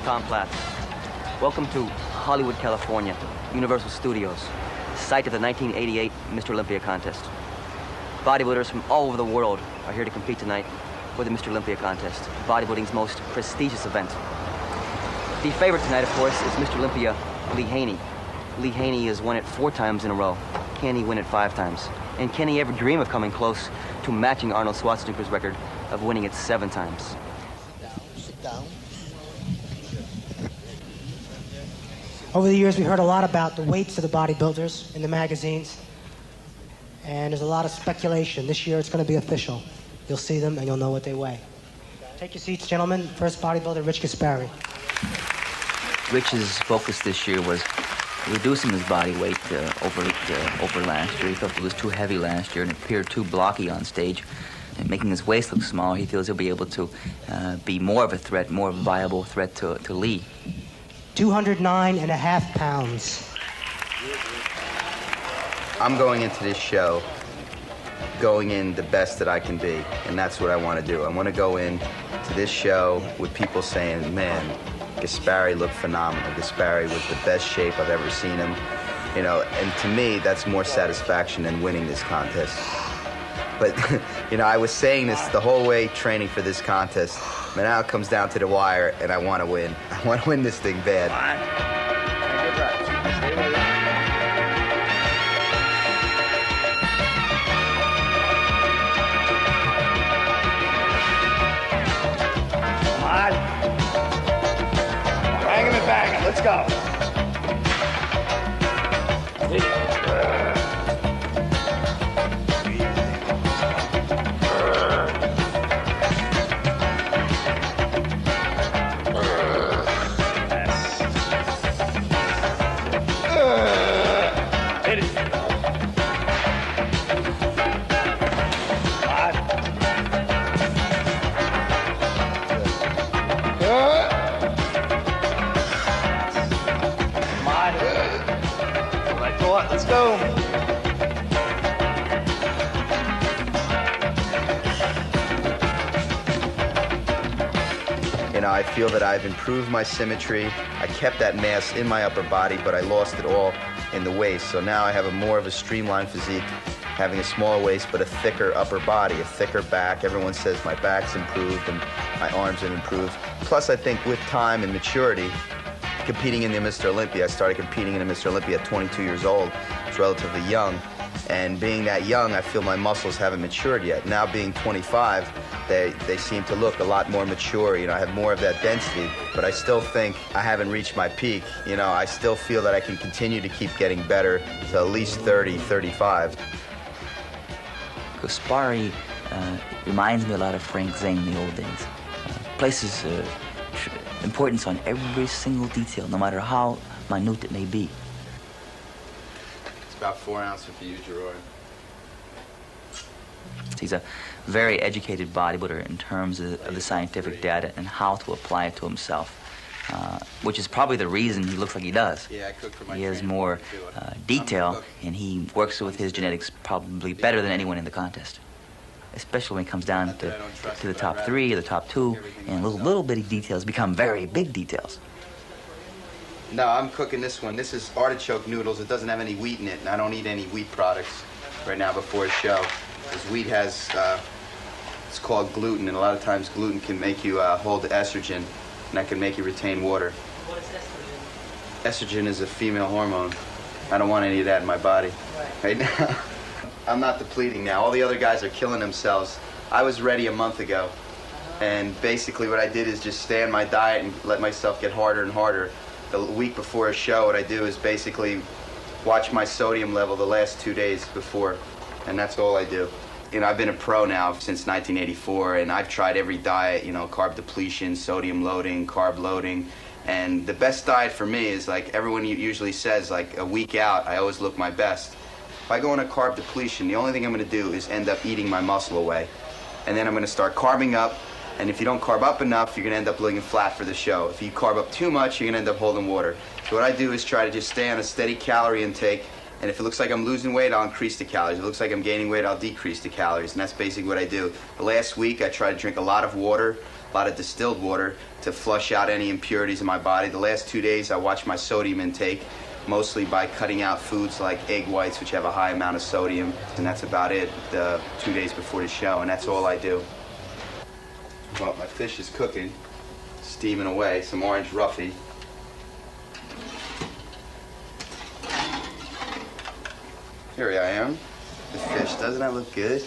Tom Platz. Welcome to Hollywood, California, Universal Studios, site of the 1988 Mr. Olympia contest. Bodybuilders from all over the world are here to compete tonight for the Mr. Olympia contest, bodybuilding's most prestigious event. The favorite tonight, of course, is Mr. Olympia Lee Haney. Lee Haney has won it 4 times in a row. Can he win it 5 times? And can he ever dream of coming close to matching Arnold Schwarzenegger's record of winning it 7 times? Sit down. Over the years, we heard a lot about the weights of the bodybuilders in the magazines, and there's a lot of speculation. This year, it's going to be official. You'll see them, and you'll know what they weigh. Take your seats, gentlemen. First bodybuilder, Rich Gaspari. Rich's focus this year was reducing his body weight over last year. He felt it was too heavy last year and it appeared too blocky on stage. And making his waist look smaller, he feels he'll be able to be more of a threat, more of a viable threat to Lee. 209.5 pounds. I'm going into this show going in the best that I can be, and that's what I want to do. I want to go in to this show with people saying, man, Gaspari looked phenomenal. Gaspari was the best shape I've ever seen him. You know, and to me, that's more satisfaction than winning this contest. But, you know, I was saying this the whole way training for this contest, but now it comes down to the wire, and I want to win. I want to win this thing bad. Let's go. Hit it. Let's go. You know, I feel that I've improved my symmetry. I kept that mass in my upper body, but I lost it all in the waist. So now I have more of a streamlined physique, having a smaller waist, but a thicker upper body, a thicker back. Everyone says my back's improved and my arms have improved. Plus, I think with time and maturity, competing in the Mr. Olympia, I started competing in the Mr. Olympia at 22 years old. It's relatively young. And being that young, I feel my muscles haven't matured yet. Now being 25, they seem to look a lot more mature. You know, I have more of that density, but I still think I haven't reached my peak. You know, I still feel that I can continue to keep getting better to at least 30, 35. Gaspari reminds me a lot of Frank Zane in the old days. Places importance on every single detail, no matter how minute it may be. It's about 4 ounces if you use your oil. He's a very educated bodybuilder in terms of the scientific data and how to apply it to himself, which is probably the reason he looks like he does. Yeah, I cook for my He has more detail, and he works with his genetics probably better than anyone in the contest, especially when it comes down to the top 3 or the top 2, and little bitty details become very big details. No, I'm cooking this one. This is artichoke noodles. It doesn't have any wheat in it, and I don't eat any wheat products right now before a show. Because wheat has, it's called gluten, and a lot of times gluten can make you hold estrogen, and that can make you retain water. What is estrogen? Estrogen is a female hormone. I don't want any of that in my body right now. I'm not depleting now. All the other guys are killing themselves. I was ready a month ago, and basically what I did is just stay on my diet and let myself get harder and harder. The week before a show, what I do is basically watch my sodium level the last 2 days before, and that's all I do. You know, I've been a pro now since 1984, and I've tried every diet, you know, carb depletion, sodium loading, carb loading, and the best diet for me is like everyone usually says, like a week out, I always look my best. If I go on a carb depletion, the only thing I'm going to do is end up eating my muscle away, and then I'm going to start carbing up. And if you don't carb up enough, you're going to end up looking flat for the show. If you carb up too much, you're going to end up holding water. So what I do is try to just stay on a steady calorie intake. And if it looks like I'm losing weight, I'll increase the calories. If it looks like I'm gaining weight, I'll decrease the calories. And that's basically what I do. The last week, I try to drink a lot of water. lot of distilled water to flush out any impurities in my body. The last 2 days I watched my sodium intake, mostly by cutting out foods like egg whites, which have a high amount of sodium, and that's about it 2 days before the show, and that's all I do. Well, my fish is cooking, steaming away, some orange roughy. Here I am, the fish. Doesn't that look good?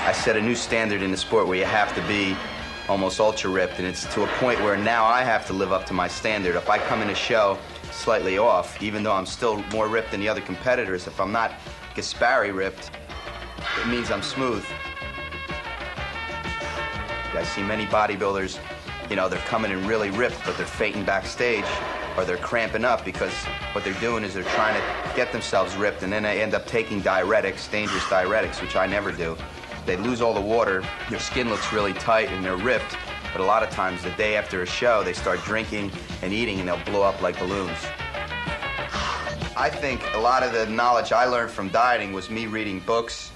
I set a new standard in the sport where you have to be almost ultra ripped, and it's to a point where now I have to live up to my standard. If I come in a show slightly off, even though I'm still more ripped than the other competitors, if I'm not Gaspari ripped, it means I'm smooth. I see many bodybuilders, you know, they're coming in really ripped, but they're fainting backstage, or they're cramping up because what they're doing is they're trying to get themselves ripped, and then they end up taking diuretics, dangerous diuretics, which I never do. They lose all the water, their skin looks really tight, and they're ripped. But a lot of times, the day after a show, they start drinking and eating, and they'll blow up like balloons. I think a lot of the knowledge I learned from dieting was me reading books.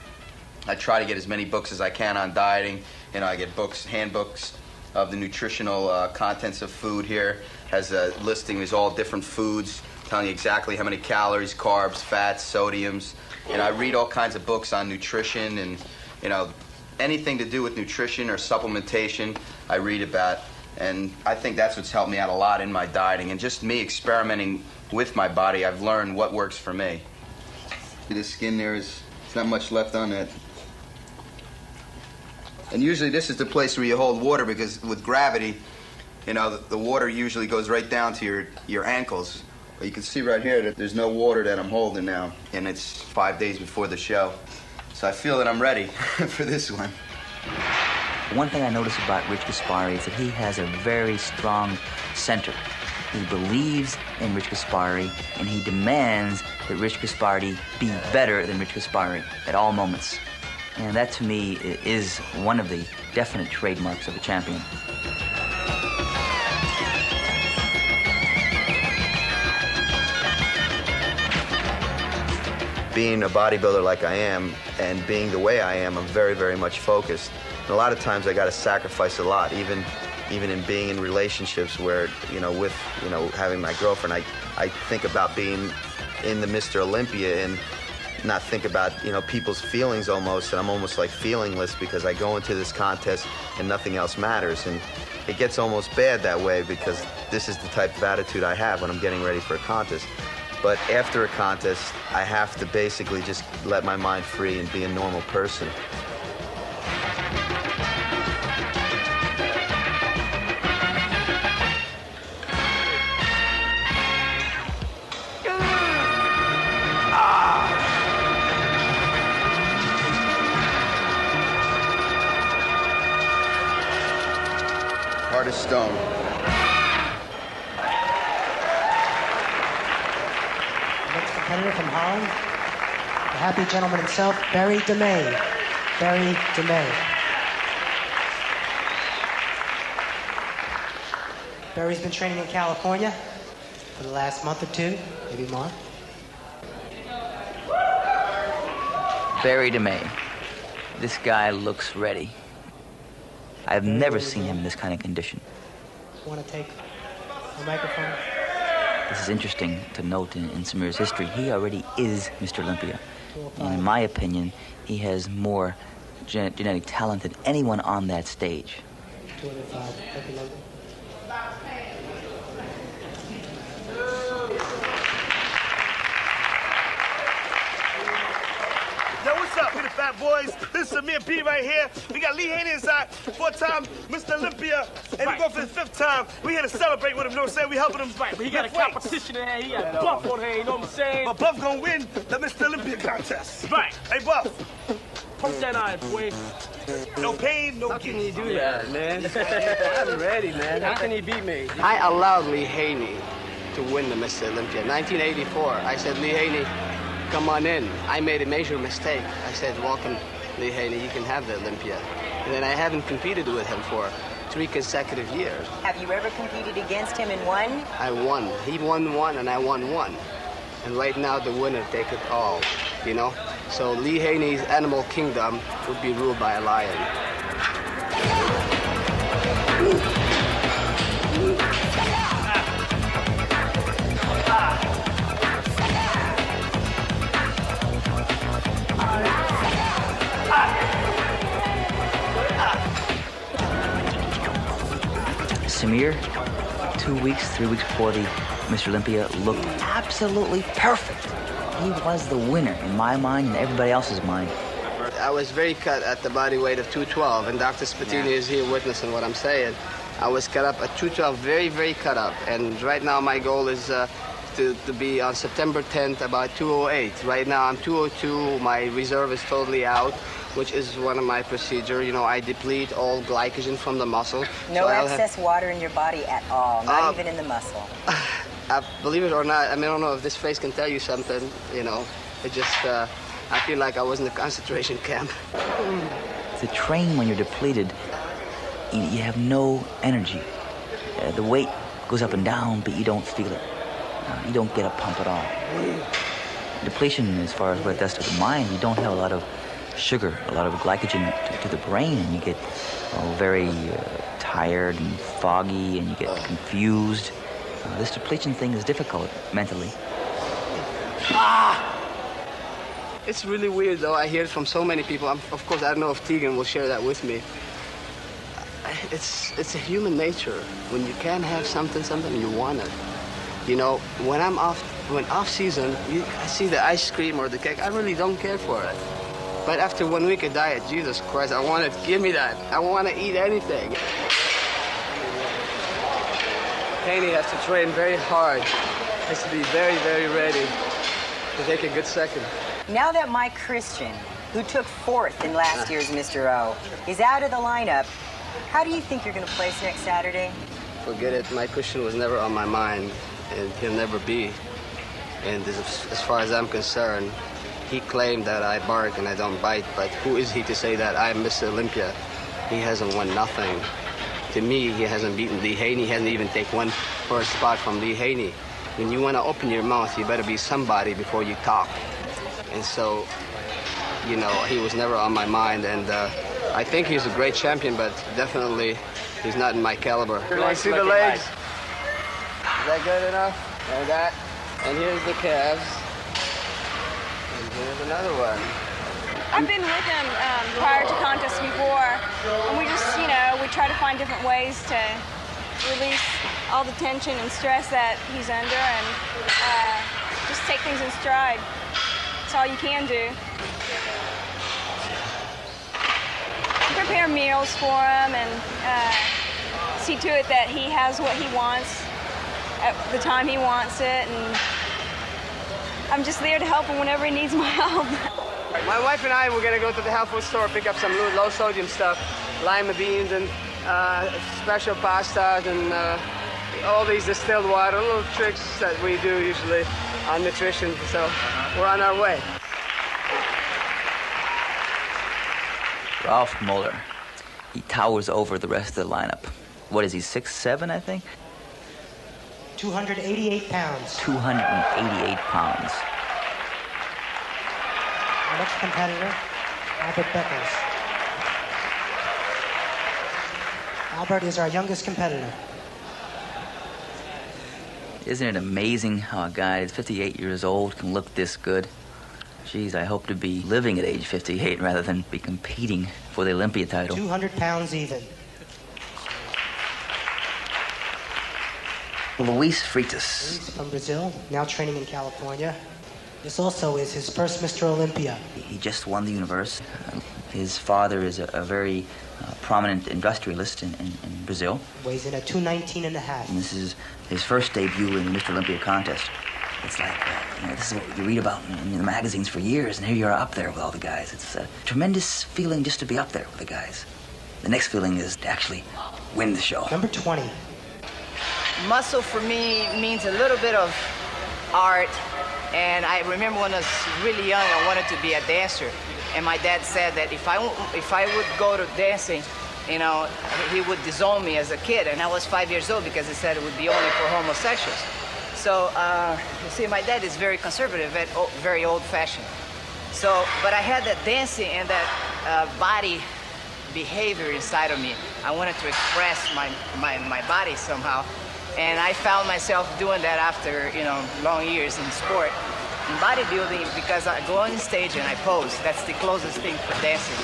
I try to get as many books as I can on dieting. You know, I get books, handbooks of the nutritional contents of food here. Has a listing of all different foods, telling you exactly how many calories, carbs, fats, sodiums. And I read all kinds of books on nutrition and, you know, anything to do with nutrition or supplementation, I read about. And I think that's what's helped me out a lot in my dieting. And just me experimenting with my body, I've learned what works for me. This skin there's not much left on it. And usually this is the place where you hold water, because with gravity, you know, the water usually goes right down to your ankles. But you can see right here that there's no water that I'm holding now, and it's 5 days before the show. So I feel that I'm ready for this one. One thing I notice about Rich Gaspari is that he has a very strong center. He believes in Rich Gaspari, and he demands that Rich Gaspari be better than Rich Gaspari at all moments. And that, to me, is one of the definite trademarks of a champion. Being a bodybuilder like I am, and being the way I am, I'm very, very much focused. And a lot of times I got to sacrifice a lot, even in being in relationships where, you know, with, you know, having my girlfriend, I think about being in the Mr. Olympia and not think about, you know, people's feelings almost, and I'm almost like feelingless because I go into this contest and nothing else matters. And it gets almost bad that way, because this is the type of attitude I have when I'm getting ready for a contest. But after a contest, I have to basically just let my mind free and be a normal person. Hard as stone. Next competitor from Holland, the happy gentleman himself, Barry DeMay. Barry DeMay. Barry's been training in California for the last month or two, maybe more. Barry DeMay. This guy looks ready. I've never seen him in this kind of condition. Want to take the microphone? This is interesting to note in Samir's history. He already is Mr. Olympia. And in my opinion, he has more genetic talent than anyone on that stage. 205. What's up? We the Fat Boys. This is Samir P right here. We got Lee Haney inside, 4-time Mr. Olympia, and we go for the 5th time. We here to celebrate with him, you know what I'm saying? We helping him. Right, but he got a competition in there. He got Buff on here, you know what I'm saying? But Buff gonna win the Mr. Olympia contest. Right. Hey, Buff. Punch that eye, boy. No pain, no How gain. can he do that, man? I'm ready, man. How can he beat me? I allowed Lee Haney to win the Mr. Olympia. 1984, I said, Lee Haney, come on in. I made a major mistake. I said, welcome, Lee Haney, you can have the Olympia. And then I haven't competed with him for 3 consecutive years. Have you ever competed against him and won? I won. He won 1 and I won 1. And right now, the winner take it all, you know? So Lee Haney's animal kingdom would be ruled by a lion. Samir, 2 weeks, 3 weeks before the Mr. Olympia, looked absolutely perfect. He was the winner in my mind and everybody else's mind. I was very cut at the body weight of 212, and Dr. Spatini is here witnessing what I'm saying. I was cut up at 212, very, very cut up. And right now my goal is to be on September 10th about 208. Right now I'm 202, my reserve is totally out, which is one of my procedures. You know, I deplete all glycogen from the muscle. No excess water in your body at all, not even in the muscle. Believe it or not, I mean, I don't know if this face can tell you something, you know. It just, I feel like I was in a concentration camp. To train when you're depleted, you have no energy. The weight goes up and down, but you don't feel it. You don't get a pump at all. Depletion, as far as what it does to the mind, you don't have a lot of sugar, a lot of glycogen to the brain, and you get very tired and foggy, and you get confused. This depletion thing is difficult mentally. It's really weird, though. I hear it from so many people. Of course, I don't know if Tegan will share that with me. It's a human nature. When you can't have something, you want it. You know, when off season, I see the ice cream or the cake, I really don't care for it. But after 1 week of diet, Jesus Christ, I want it. Give me that. I want to eat anything. Haney has to train very hard. Has to be very, very ready to take a good second. Now that Mike Christian, who took 4th in last year's Mr. O, is out of the lineup, how do you think you're going to place next Saturday? Forget it. Mike Christian was never on my mind, and he'll never be. And as far as I'm concerned, he claimed that I bark and I don't bite, but who is he to say that I'm Mr. Olympia? He hasn't won nothing. To me, he hasn't beaten Lee Haney. He hasn't even taken one first spot from Lee Haney. When you want to open your mouth, you better be somebody before you talk. And so, you know, he was never on my mind. And I think he's a great champion, but definitely he's not in my caliber. You want to see the legs? Is that good enough? And that. And here's the calves. And here's another one. I've been with him prior to contests before, and we just, you know, we try to find different ways to release all the tension and stress that he's under, and just take things in stride. That's all you can do. Prepare meals for him and see to it that he has what he wants at the time he wants it, and I'm just there to help him whenever he needs my help. My wife and I were going to go to the health food store, pick up some low-sodium stuff, lima beans and special pastas and all these distilled water, little tricks that we do usually on nutrition. So we're on our way. Ralph Muller, he towers over the rest of the lineup. What is he, 6'7", I think? 288 pounds. 288 pounds. Our next competitor, Albert Beckers. Albert is our youngest competitor. Isn't it amazing how a guy that's 58 years old can look this good? Geez, I hope to be living at age 58 rather than be competing for the Olympia title. 200 pounds even. Luis Freitas. Luis from Brazil, now training in California. This also is his first Mr. Olympia. He just won the universe. His father is a very prominent industrialist in Brazil. Weighs in at 219 and a half. And this is his first debut in the Mr. Olympia contest. It's like, you know, this is what you read about in the magazines for years, and here you are up there with all the guys. It's a tremendous feeling just to be up there with the guys. The next feeling is to actually win the show. Number 20. Muscle for me means a little bit of art. And I remember when I was really young, I wanted to be a dancer. And my dad said that if I would go to dancing, you know, he would disown me as a kid. And I was 5 years old because he said it would be only for homosexuals. So, you see, my dad is very conservative and very old-fashioned. So, but I had that dancing and that body behavior inside of me. I wanted to express my body somehow. And I found myself doing that after, you know, long years in sport. In bodybuilding, because I go on stage and I pose. That's the closest thing for dancing.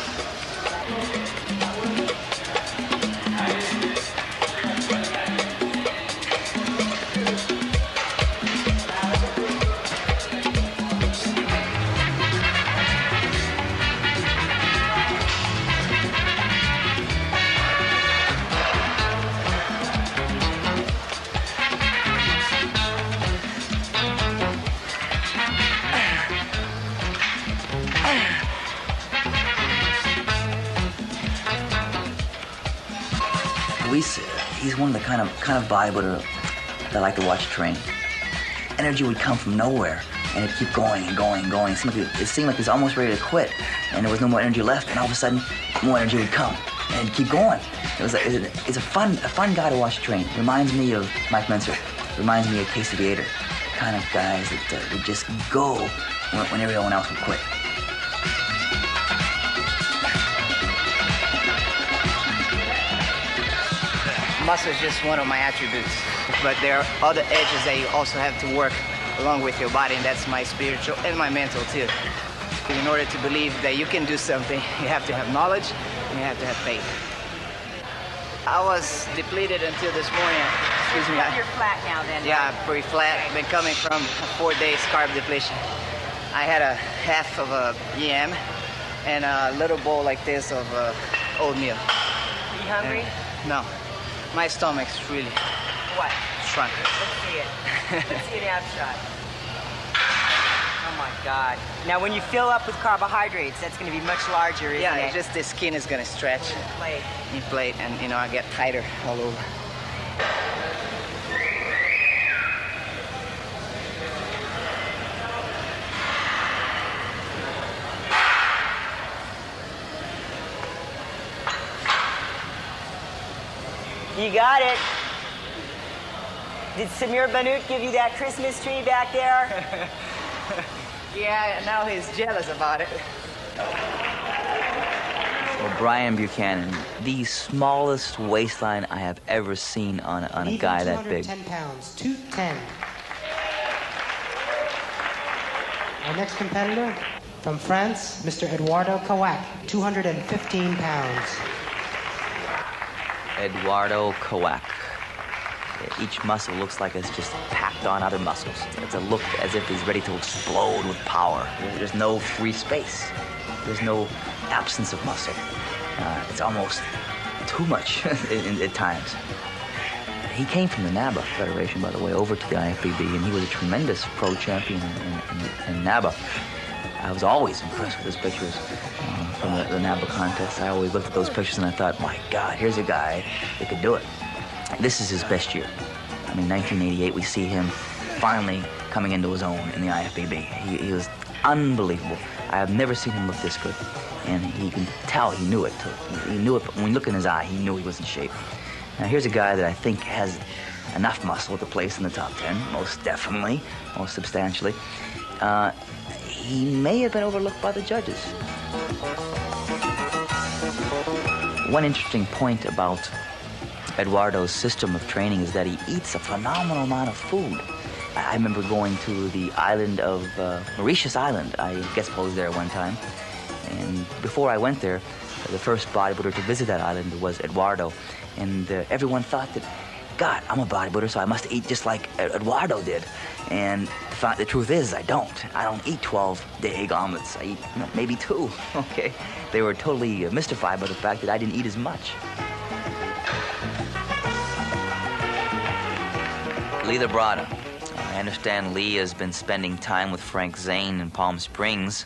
He's one of the kind of bodybuilder that I like to watch train. Energy would come from nowhere, and it'd keep going and going and going. It seemed like he was almost ready to quit, and there was no more energy left, and all of a sudden, more energy would come, and it'd keep going. It's a fun guy to watch train. Reminds me of Mike Menser. Reminds me of Casey Viator. Kind of guys that would just go when everyone else would quit. Muscle is just one of my attributes, but there are other edges that you also have to work along with your body, and that's my spiritual and my mental too. In order to believe that you can do something, you have to have knowledge and you have to have faith. I was depleted until this morning. Excuse me. You're flat now then. Yeah, pretty flat. Been coming from 4 days carb depletion. I had a half of a yam and a little bowl like this of oatmeal. Are you hungry? No. My stomach's really What? shrunk. Let's see it. Let's see an ab shot. Oh my God. Now when you fill up with carbohydrates, that's going to be much larger, isn't it? Yeah, it's just the skin is going to stretch. Inflate, and you know, I get tighter all over. You got it. Did Samir Bannout give you that Christmas tree back there? Yeah, now he's jealous about it. Well, Brian Buchanan, the smallest waistline I have ever seen on a guy that big. 210 pounds, 210. Our next competitor from France, Mr. Eduardo Kawak, 215 pounds. Eduardo Kawak. Each muscle looks like it's just packed on other muscles. It's a look as if he's ready to explode with power. There's no free space. There's no absence of muscle. It's almost too much at times. He came from the NABA Federation, by the way, over to the IFBB, and he was a tremendous pro champion in NABA. I was always impressed with his pictures from the NABA contest. I always looked at those pictures and I thought, my God, here's a guy that could do it. This is his best year. I mean, 1988, we see him finally coming into his own in the IFBB. He was unbelievable. I have never seen him look this good. And he can tell he knew it. He knew it, but when you look in his eye, he knew he was in shape. Now, here's a guy that I think has enough muscle to place in the top 10, most definitely, most substantially. He may have been overlooked by the judges. One interesting point about Eduardo's system of training is that he eats a phenomenal amount of food. I remember going to the island of Mauritius Island. I guest posed there one time. And before I went there, the first bodybuilder to visit that island was Eduardo. And everyone thought that, God, I'm a bodybuilder, so I must eat just like Eduardo did. And the truth is, I don't. I don't eat 12-day egg omelets. I eat maybe 2, okay? They were totally mystified by the fact that I didn't eat as much. Lee Labrada. I understand Lee has been spending time with Frank Zane in Palm Springs.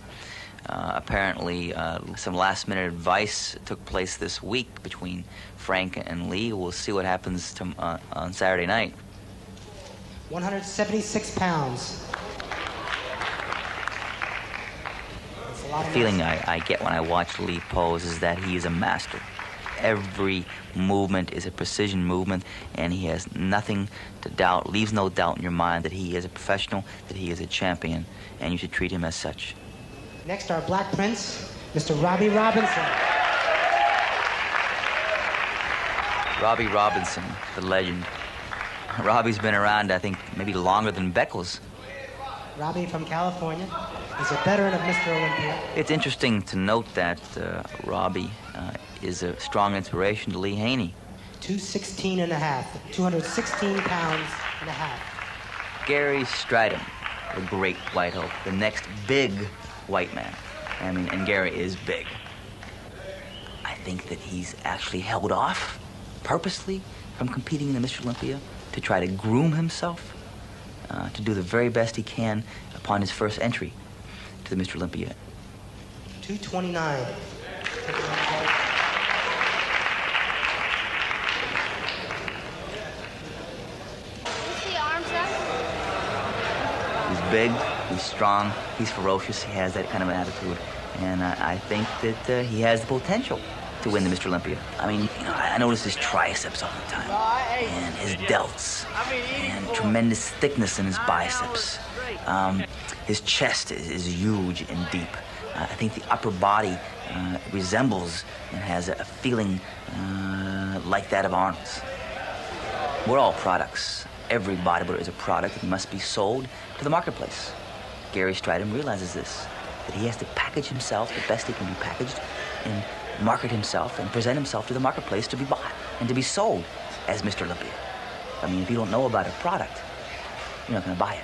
Apparently, some last-minute advice took place this week between Frank and Lee. We'll see what happens on Saturday night. 176 pounds. The feeling I get when I watch Lee pose is that he is a master. every movement is a precision movement, and he has nothing to doubt, leaves no doubt in your mind that he is a professional, that he is a champion, and you should treat him as such. Next, our Black Prince, Mr. Robbie Robinson. Robbie Robinson, the legend. Robbie's been around, I think, maybe longer than Beckles. Robbie from California. He's a veteran of Mr. Olympia. It's interesting to note that Robbie is a strong inspiration to Lee Haney. 216 and a half, 216 pounds and a half. Gary Stridham, the great white hope, the next big white man. I mean, and Gary is big. I think that he's actually held off purposely from competing in the Mr. Olympia to try to groom himself, to do the very best he can upon his first entry to the Mr. Olympia. 229. He's big, he's strong, he's ferocious, he has that kind of attitude. And I think that he has the potential to win the Mr. Olympia. I mean, you know, I notice his triceps all the time, and his delts, and tremendous thickness in his biceps. His chest is huge and deep. I think the upper body resembles and has a feeling like that of Arnold's. We're all products. Every bodybuilder is a product that must be sold to the marketplace. Gary Stridham realizes this, that he has to package himself the best he can be packaged and market himself and present himself to the marketplace to be bought and to be sold as Mr. Olympia. I mean, if you don't know about a product, you're not going to buy it.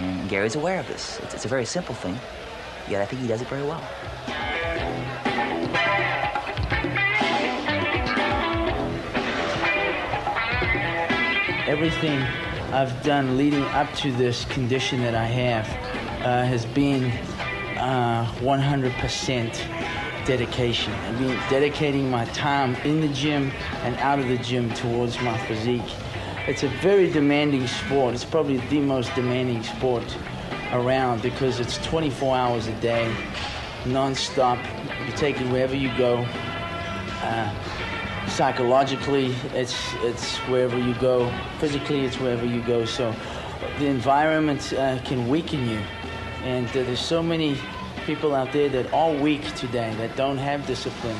And Gary's aware of this. It's a very simple thing, yet I think he does it very well. Everything I've done leading up to this condition that I have has been 100% dedication. I've been dedicating my time in the gym and out of the gym towards my physique. It's a very demanding sport. It's probably the most demanding sport around because it's 24 hours a day, non-stop. You take it wherever you go. Psychologically, it's wherever you go. Physically, it's wherever you go. So the environment can weaken you. And there's so many people out there that are weak today, that don't have discipline,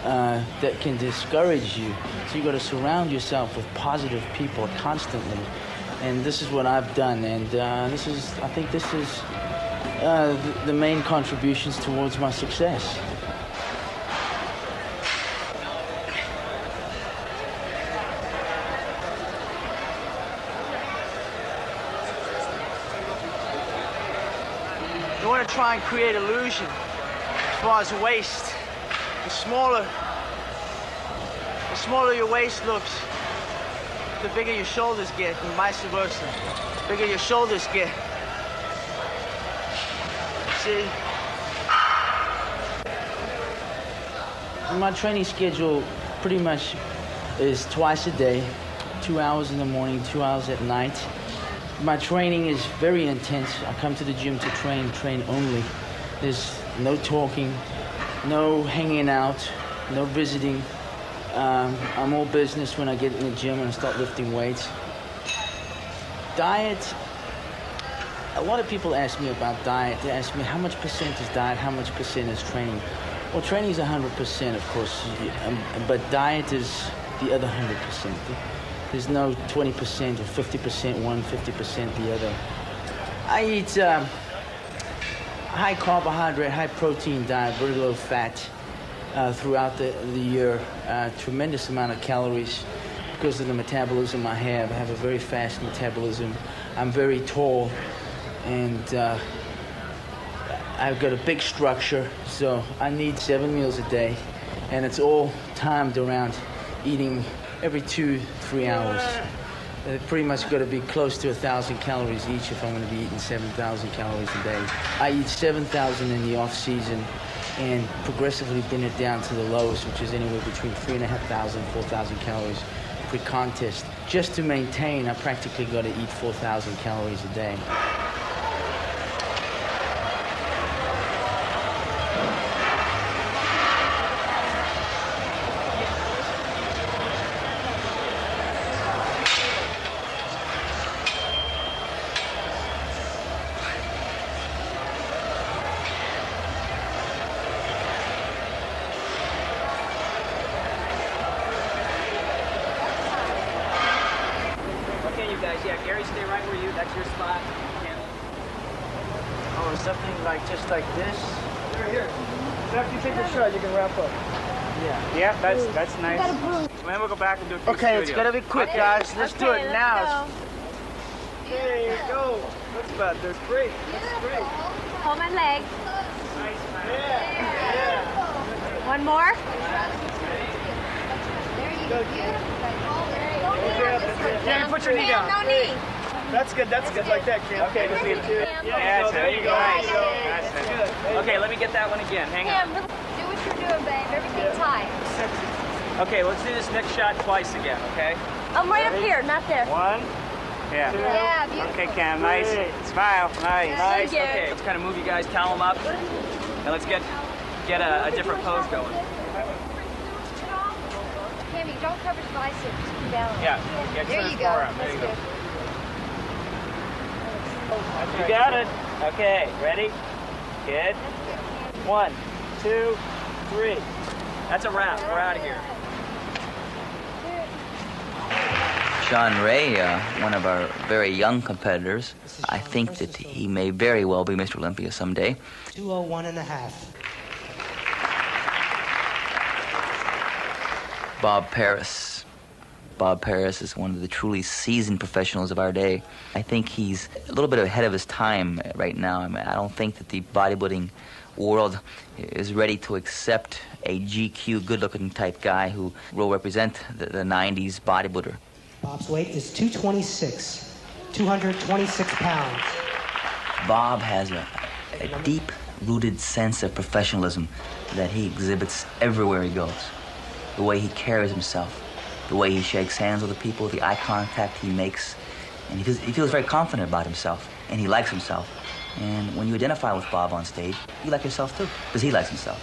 that can discourage you. So you got to surround yourself with positive people constantly. And this is what I've done. And I think this is the main contributions towards my success. You want to try and create illusion as far as waist. The smaller your waist looks, the bigger your shoulders get, and vice versa. The bigger your shoulders get. See? My training schedule pretty much is twice a day, 2 hours in the morning, 2 hours at night. My training is very intense. I come to the gym to train only. There's no talking, no hanging out, no visiting. I'm all business when I get in the gym and I start lifting weights. Diet, a lot of people ask me about diet. They ask me how much percent is diet, how much percent is training. Well, training is 100%, of course, but diet is the other 100%. There's no 20% or 50% one, 50% the other. I eat high carbohydrate, high protein diet, very low fat throughout the year. Tremendous amount of calories because of the metabolism I have. I have a very fast metabolism. I'm very tall and I've got a big structure, so I need 7 meals a day, and it's all timed around eating every 2-3 hours. Pretty much got to be close to 1,000 calories each if I'm going to be eating 7,000 calories a day. I eat 7,000 in the off season and progressively bring it down to the lowest, which is anywhere between 3,500 and 4,000 calories pre-contest. Just to maintain, I practically got to eat 4,000 calories a day. Ray, stay right where you, that's your spot. Or something like just like this. Here. After you take the shot, you can wrap up. Yeah. Yeah, that's nice. And then we'll go back and do it. Okay, it's gotta be quick, guys. Let's do it now. There you go. That's about. That's great. That's great. Hold my leg. Nice, man. Yeah. One more. Cam, put your knee down. No knee. That's good. That's good. Like that, Cam. Okay, just leave it. Yeah, there you go. Nice. That's good. Okay, let me get that one again. Hang on. Cam, do what you're doing, babe. Everything tight. Okay, let's do this next shot twice again, okay? I'm right up here, not there. One. Yeah. Yeah, beautiful. Okay, Cam. Nice. Smile. Nice. Nice. Okay, let's kind of move you guys, towel them up, and let's get a different pose going. Cammy, don't cover his biceps. Just keep down. Yeah. There you go. There you That's go. good. You got it. Okay, ready? Good. 1, 2, 3. That's a wrap. We're out of here. Sean Ray, one of our very young competitors, I think that he may very well be Mr. Olympia someday. 201.5. Bob Paris. Bob Paris is one of the truly seasoned professionals of our day. I think he's a little bit ahead of his time right now. I mean, I don't think that the bodybuilding world is ready to accept a GQ, good-looking type guy who will represent the 90s bodybuilder. Bob's weight is 226, 226 pounds. Bob has a deep-rooted sense of professionalism that he exhibits everywhere he goes. The way he carries himself, the way he shakes hands with the people, the eye contact he makes, and he feels very confident about himself, and he likes himself. And when you identify with Bob on stage, you like yourself too, because he likes himself.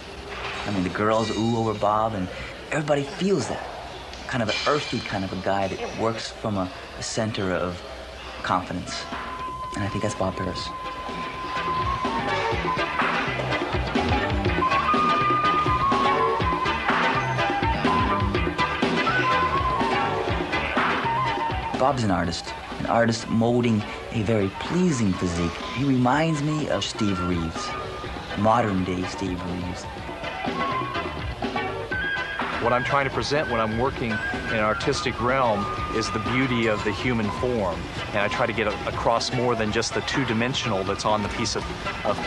I mean, the girls ooh over Bob, and everybody feels that. Kind of an earthy kind of a guy that works from a center of confidence. And I think that's Bob Paris. Bob's an artist molding a very pleasing physique. He reminds me of Steve Reeves, modern-day Steve Reeves. What I'm trying to present when I'm working in an artistic realm is the beauty of the human form. And I try to get across more than just the two-dimensional that's on the piece of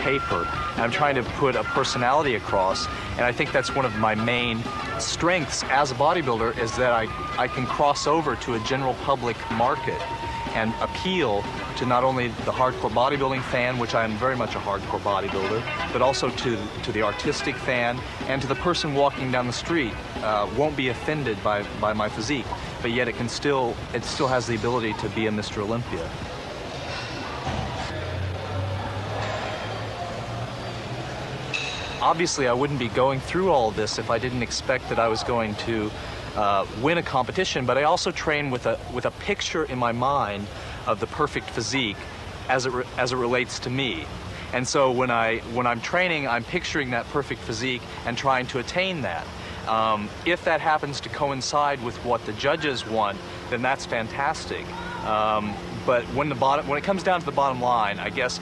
paper. And I'm trying to put a personality across, and I think that's one of my main strengths as a bodybuilder is that I can cross over to a general public market and appeal to not only the hardcore bodybuilding fan, which I am very much a hardcore bodybuilder, but also to the artistic fan and to the person walking down the street. Won't be offended by my physique, but yet it still has the ability to be a Mr. Olympia. Obviously, I wouldn't be going through all of this if I didn't expect that I was going to win a competition, but I also train with a picture in my mind of the perfect physique as it relates to me. And so when I'm training, I'm picturing that perfect physique and trying to attain that. If that happens to coincide with what the judges want, then that's fantastic. But when it comes down to the bottom line, I guess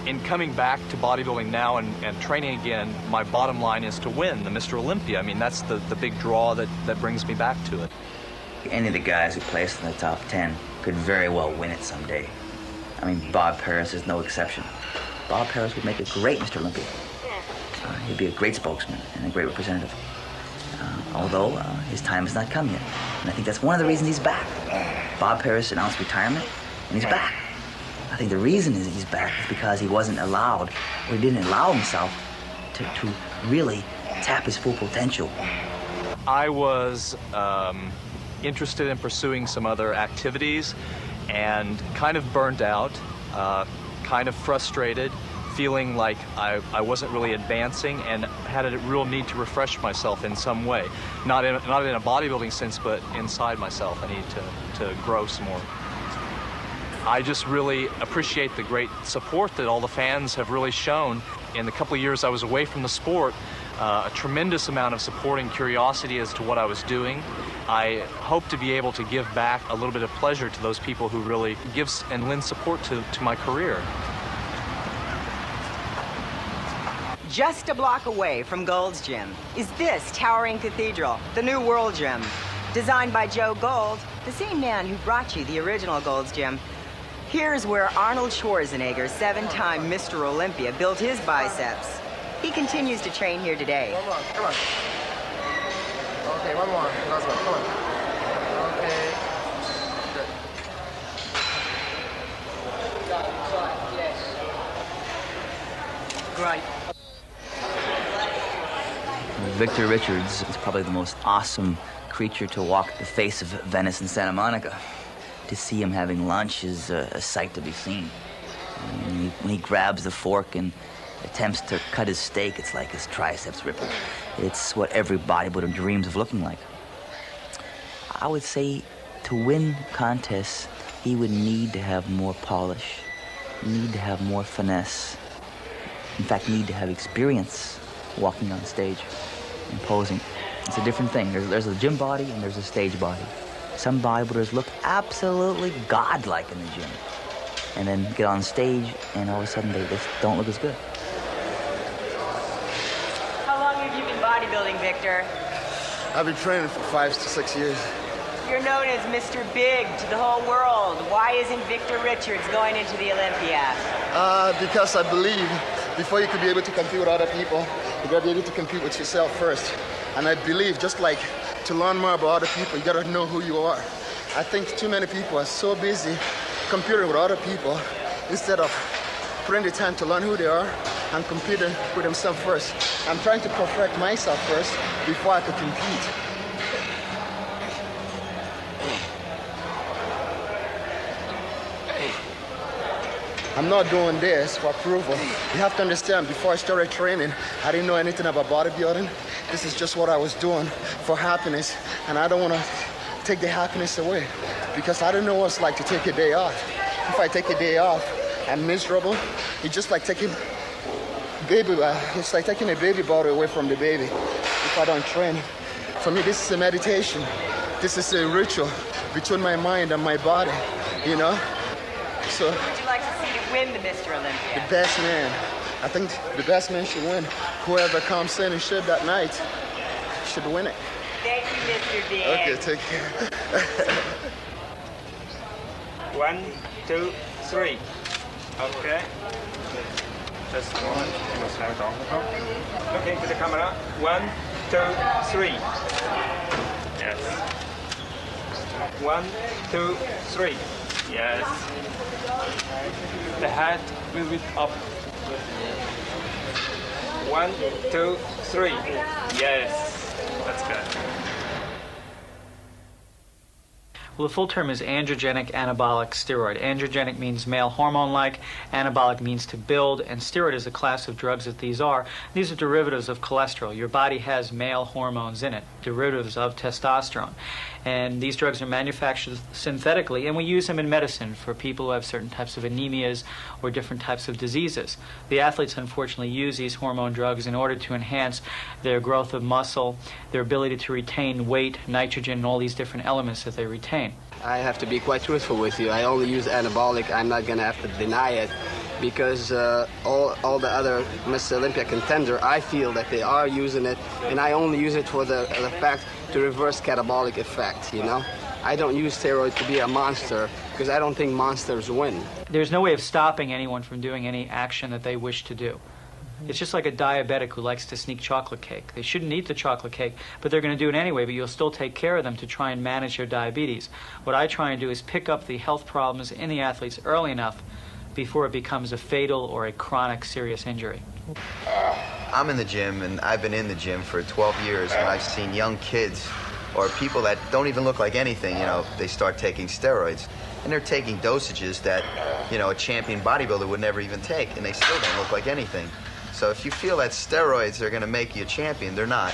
in coming back to bodybuilding now and training again, my bottom line is to win the Mr. Olympia. I mean, that's the big draw that brings me back to it. Any of the guys who placed in the top 10 could very well win it someday. I mean, Bob Paris is no exception. Bob Paris would make a great Mr. Olympia. He'd be a great spokesman and a great representative. Although his time has not come yet. And I think that's one of the reasons he's back. Bob Paris announced retirement, and he's back. I think the reason is he's back is because he wasn't allowed, or he didn't allow himself to really tap his full potential. I was interested in pursuing some other activities and kind of burned out, kind of frustrated, feeling like I wasn't really advancing and had a real need to refresh myself in some way. Not in a bodybuilding sense, but inside myself. I need to grow some more. I just really appreciate the great support that all the fans have really shown. In the couple of years I was away from the sport, a tremendous amount of support and curiosity as to what I was doing. I hope to be able to give back a little bit of pleasure to those people who really give and lend support to my career. Just a block away from Gold's Gym is this towering cathedral, the New World Gym. Designed by Joe Gold, the same man who brought you the original Gold's Gym. Here's where Arnold Schwarzenegger, 7-time Mr. Olympia, built his biceps. He continues to train here today. One more, come on. Okay, one more. Last one, come on. Okay. Good. Great. Victor Richards is probably the most awesome creature to walk the face of Venice and Santa Monica. To see him having lunch is a sight to be seen. When he grabs the fork and attempts to cut his steak, it's like his triceps ripple. It's what every bodybuilder dreams of looking like. I would say to win contests, he would need to have more polish, need to have more finesse. In fact, need to have experience walking on stage and posing. It's a different thing. There's a gym body and there's a stage body. Some bodybuilders look absolutely godlike in the gym, and then get on stage and all of a sudden they just don't look as good. How long have you been bodybuilding, Victor? I've been training for 5 to 6 years. You're known as Mr. Big to the whole world. Why isn't Victor Richards going into the Olympia? Because I believe before you could be able to compete with other people, you gotta be able to compete with yourself first. And I believe just like to learn more about other people, you gotta know who you are. I think too many people are so busy competing with other people instead of putting the time to learn who they are and competing with themselves first. I'm trying to perfect myself first before I could compete. I'm not doing this for approval. You have to understand, before I started training, I didn't know anything about bodybuilding. This is just what I was doing for happiness, and I don't want to take the happiness away because I don't know what it's like to take a day off. If I take a day off, I'm miserable. It's just like taking it's like taking a baby bottle away from the baby if I don't train. For me, this is a meditation. This is a ritual between my mind and my body, you know? So, who would you like to see to win the Mr. Olympia? The best man. I think the best man should win. Whoever comes in and shape that night should win it. Thank you, Mr. Big. Okay, take care. 1, 2, 3. Okay. Just one. Looking to the camera. 1, 2, 3. Yes. 1, 2, 3. Yes. The head a little bit up. 1, 2, 3. Yes. That's good. Well, the full term is androgenic anabolic steroid. Androgenic means male hormone-like, anabolic means to build, and steroid is a class of drugs that these are. These are derivatives of cholesterol. Your body has male hormones in it, derivatives of testosterone. And these drugs are manufactured synthetically, and we use them in medicine for people who have certain types of anemias or different types of diseases. The athletes, unfortunately, use these hormone drugs in order to enhance their growth of muscle, their ability to retain weight, nitrogen, and all these different elements that they retain. I have to be quite truthful with you. I only use anabolic. I'm not going to have to deny it because all the other Mr. Olympia contender, I feel that they are using it, and I only use it for the fact to reverse catabolic effect, you know? I don't use steroid to be a monster because I don't think monsters win. There's no way of stopping anyone from doing any action that they wish to do. It's just like a diabetic who likes to sneak chocolate cake. They shouldn't eat the chocolate cake, but they're going to do it anyway, but you'll still take care of them to try and manage their diabetes. What I try and do is pick up the health problems in the athletes early enough before it becomes a fatal or a chronic serious injury. I'm in the gym, and I've been in the gym for 12 years, and I've seen young kids or people that don't even look like anything, you know, they start taking steroids. And they're taking dosages that, you know, a champion bodybuilder would never even take, and they still don't look like anything. So if you feel that steroids are going to make you a champion, they're not.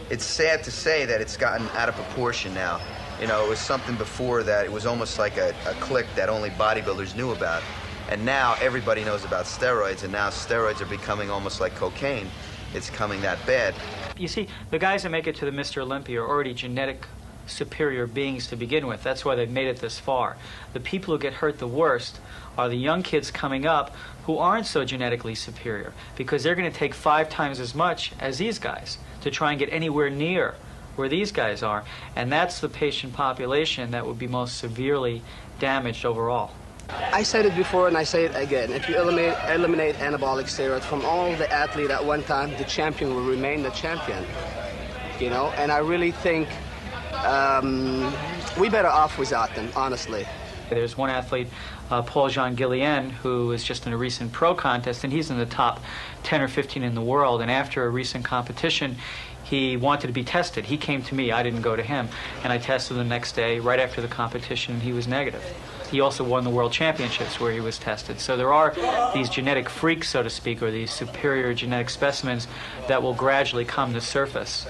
It's sad to say that it's gotten out of proportion now. You know, it was something before that it was almost like a clique that only bodybuilders knew about. And now everybody knows about steroids, and now steroids are becoming almost like cocaine. It's coming that bad. You see, the guys that make it to the Mr. Olympia are already genetic superior beings to begin with. That's why they've made it this far. The people who get hurt the worst are the young kids coming up who aren't so genetically superior, because they're going to take 5 times as much as these guys to try and get anywhere near where these guys are, and that's the patient population that would be most severely damaged overall. I said it before and I say it again. If you eliminate anabolic steroids from all the athletes at one time, the champion will remain the champion. You know, and I really think we better off without them, honestly. There's one athlete, Paul Jean Guillain, who is just in a recent pro contest, and he's in the top 10 or 15 in the world, and after a recent competition, he wanted to be tested. He came to me, I didn't go to him, and I tested the next day, right after the competition, and he was negative. He also won the World Championships where he was tested. So there are these genetic freaks, so to speak, or these superior genetic specimens that will gradually come to surface.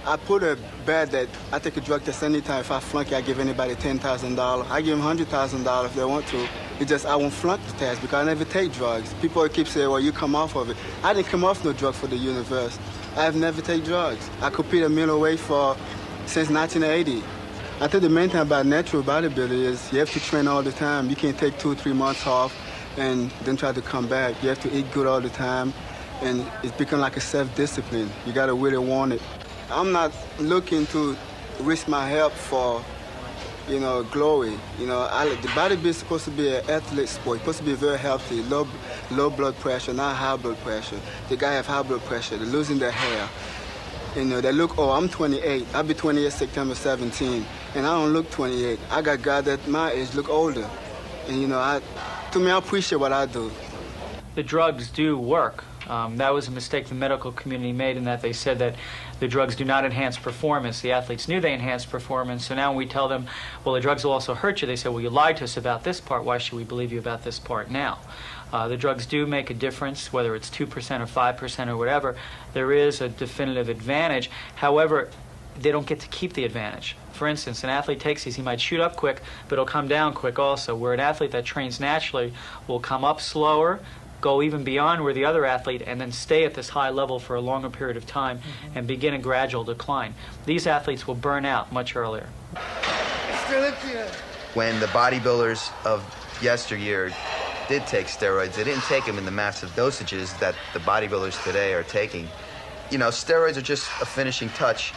I put a bet that I take a drug test anytime. If I flunk it, I give anybody $10,000. I give them $100,000 if they want to. It's just I won't flunk the test because I never take drugs. People keep saying, well, you come off of it. I didn't come off no drug for the universe. I've never taken drugs. I compete at middleweight since 1980. I think the main thing about natural bodybuilding is you have to train all the time. You can't take 2 or 3 months off and then try to come back. You have to eat good all the time, and it's become like a self-discipline. You got to really want it. I'm not looking to risk my health for, glory. The bodybuilding is supposed to be an athlete sport. It's supposed to be very healthy, low blood pressure, not high blood pressure. The guy have high blood pressure. They're losing their hair. They look, I'm 28. I'll be 28 September 17, and I don't look 28. I got guys at my age look older. And, to me, I appreciate what I do. The drugs do work. That was a mistake the medical community made in that they said that the drugs do not enhance performance. The athletes knew they enhanced performance, so now when we tell them, well, the drugs will also hurt you, they say, well, you lied to us about this part. Why should we believe you about this part now? The drugs do make a difference, whether it's 2% or 5% or whatever. There is a definitive advantage. However, they don't get to keep the advantage. For instance, an athlete takes these, he might shoot up quick, but it'll come down quick also, where an athlete that trains naturally will come up slower, go even beyond where the other athlete, and then stay at this high level for a longer period of time and begin a gradual decline. These athletes will burn out much earlier. When the bodybuilders of yesteryear did take steroids, they didn't take them in the massive dosages that the bodybuilders today are taking. Steroids are just a finishing touch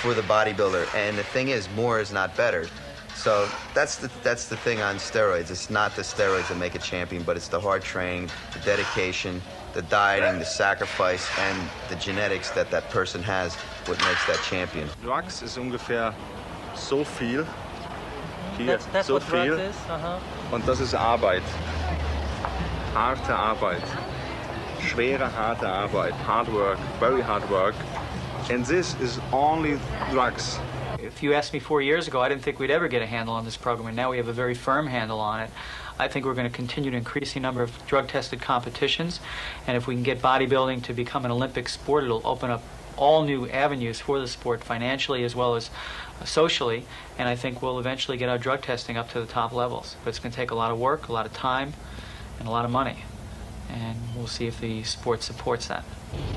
for the bodybuilder, and the thing is, more is not better. So that's the thing on steroids. It's not the steroids that make a champion, but it's the hard training, the dedication, the dieting, the sacrifice, and the genetics that that person has, what makes that champion. Drugs ist ungefähr so viel. Hier, that's so what viel. drugs is? Und das ist Arbeit. Harte Arbeit. Schwere, harte Arbeit. Hard work, very hard work. And this is only drugs. If you asked me 4 years ago, I didn't think we'd ever get a handle on this program, and now we have a very firm handle on it. I think we're going to continue to increase the number of drug-tested competitions, and if we can get bodybuilding to become an Olympic sport, it'll open up all new avenues for the sport financially as well as socially, and I think we'll eventually get our drug testing up to the top levels. But it's going to take a lot of work, a lot of time, and a lot of money, and we'll see if the sport supports that.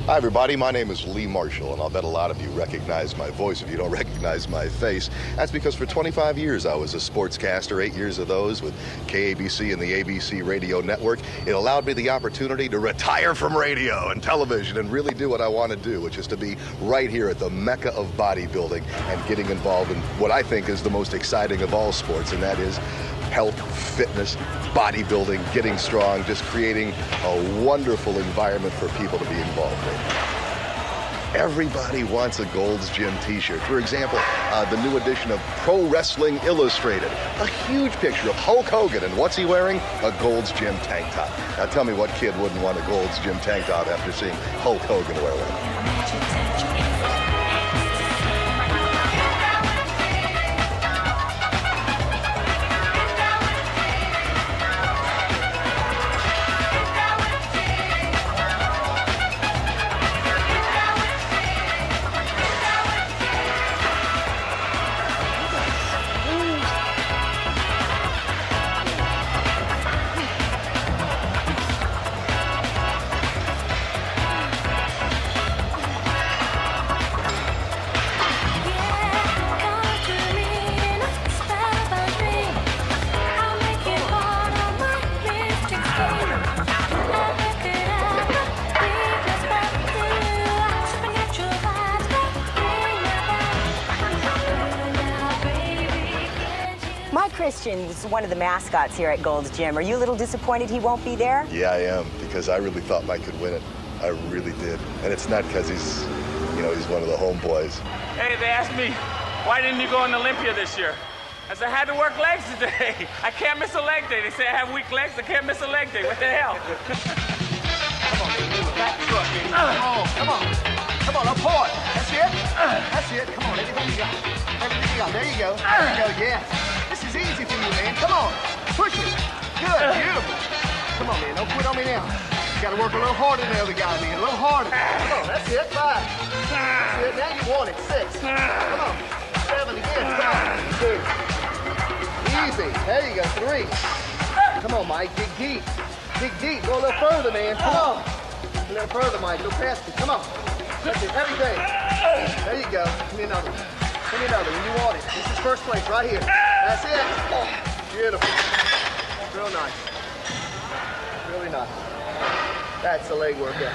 Hi everybody, my name is Lee Marshall, and I'll bet a lot of you recognize my voice if you don't recognize my face. That's because for 25 years I was a sportscaster, 8 years of those with KABC and the ABC radio network. It allowed me the opportunity to retire from radio and television and really do what I want to do, which is to be right here at the mecca of bodybuilding and getting involved in what I think is the most exciting of all sports, and that is health, fitness, bodybuilding, getting strong, just creating a wonderful environment for people to be involved in. Everybody wants a Gold's Gym t-shirt. For example, the new edition of Pro Wrestling Illustrated. A huge picture of Hulk Hogan, and what's he wearing? A Gold's Gym tank top. Now tell me what kid wouldn't want a Gold's Gym tank top after seeing Hulk Hogan wear one? Mike Christian's one of the mascots here at Gold's Gym. Are you a little disappointed he won't be there? Yeah, I am, because I really thought Mike could win it. I really did. And it's not because he's, you know, he's one of the homeboys. Hey, they asked me, why didn't you go in Olympia this year? I said, I had to work legs today. I can't miss a leg day. They say I have weak legs, I can't miss a leg day. What the hell? Come on, baby. Back truck, baby. Come on. Come on, up forward. That's it. That's it. Come on, everything you got. Everything you got. There you go. There you go, yes. This is easy for you, man. Come on. Push it. Good. Beautiful. Come on, man. Don't quit on me now. You got to work a little harder than the other guy, man. A little harder. Come on. That's it. 5. That's it. Now you want it. 6. Come on. 7 again. Come on. 2. Easy. There you go. 3. Come on, Mike. Dig deep. Dig deep. Go a little further, man. Come on. A little further, Mike. Go past it. Come on. That's it. Everything. There you go. Give me another. Give me another when you want it. This is first place right here. That's it. Beautiful. Real nice. Really nice. That's the leg workout.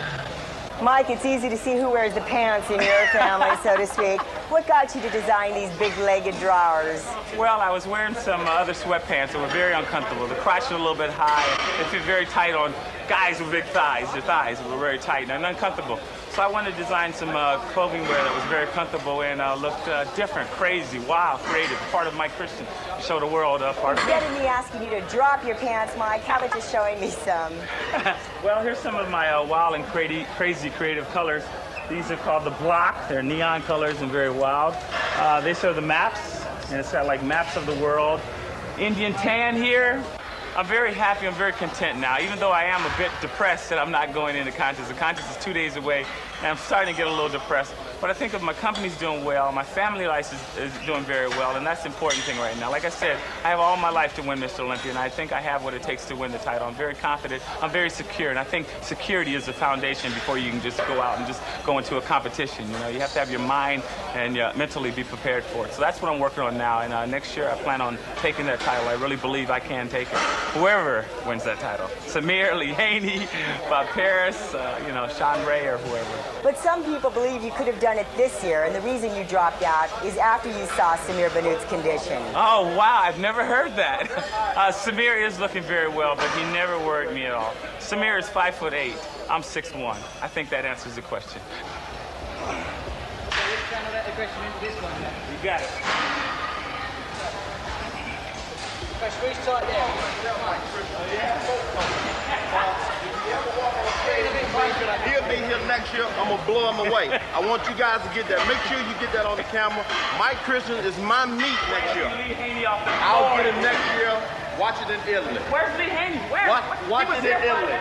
Mike, it's easy to see who wears the pants in your family, so to speak. What got you to design these big-legged drawers? Well, I was wearing some other sweatpants that were very uncomfortable. The crotch was a little bit high. They fit very tight on guys with big thighs. Their thighs were very tight and uncomfortable. So I wanted to design some clothing wear that was very comfortable and looked different, crazy, wild, creative, part of Mike Christian. Show the world part of Instead of me asking you to drop your pants, Mike, how about just showing me some? Well, here's some of my wild and crazy creative colors. These are called the block. They're neon colors and very wild. They show the maps, and it's got like maps of the world. Indian tan here. I'm very happy, I'm very content now, even though I am a bit depressed that I'm not going into contest. The contest is 2 days away, and I'm starting to get a little depressed. But I think if my company's doing well, my family life is doing very well, and that's the important thing right now. Like I said, I have all my life to win Mr. Olympia, and I think I have what it takes to win the title. I'm very confident, I'm very secure, and I think security is the foundation before you can just go out and just go into a competition. You know, you have to have your mind and mentally be prepared for it. So that's what I'm working on now, and next year I plan on taking that title. I really believe I can take it. Whoever wins that title. Samir, Lee Haney, Bob Paris, you know, Sean Ray or whoever. But some people believe you could have done it this year, and the reason you dropped out is after you saw Samir Bannout's condition. Oh, wow, I've never heard that. Samir is looking very well, but he never worried me at all. Samir is 5'8". I'm 6'1". I think that answers the question. You got it. Squeeze tight there. He'll be here next year. I'm gonna blow him away. I want you guys to get that. Make sure you get that on the camera. Mike Christian is my meat next year. I'll get him next year. Watch it in Italy. Where's Lee Haney? Where? Watch it in Italy.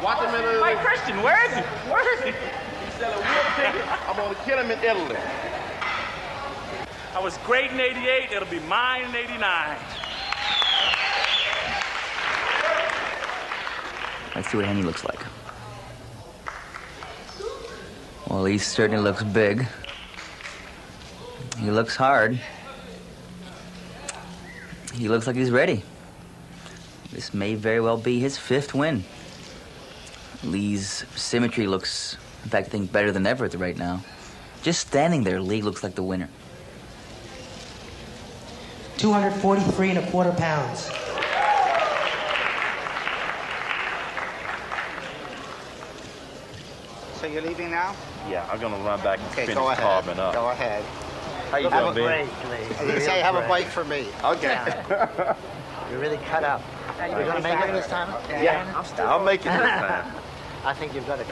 Watch him in Italy. Mike Christian, where is he? Where is he? He's selling real tickets. I'm gonna kill him in Italy. I was great in '88. It'll be mine in '89. Let's see what Haney looks like. Well, he certainly looks big. He looks hard. He looks like he's ready. This may very well be his 5th win. Lee's symmetry looks, in fact, I think better than ever right now. Just standing there, Lee looks like the winner. 243.25 pounds. So you're leaving now? Yeah, I'm gonna run back and finish go ahead. carving up. Go ahead. How you doing, Ben? He say have a bite for me. Okay. Yeah. You're really cut up. You're gonna make it this time? Yeah, I'll make it this time. I think you've got the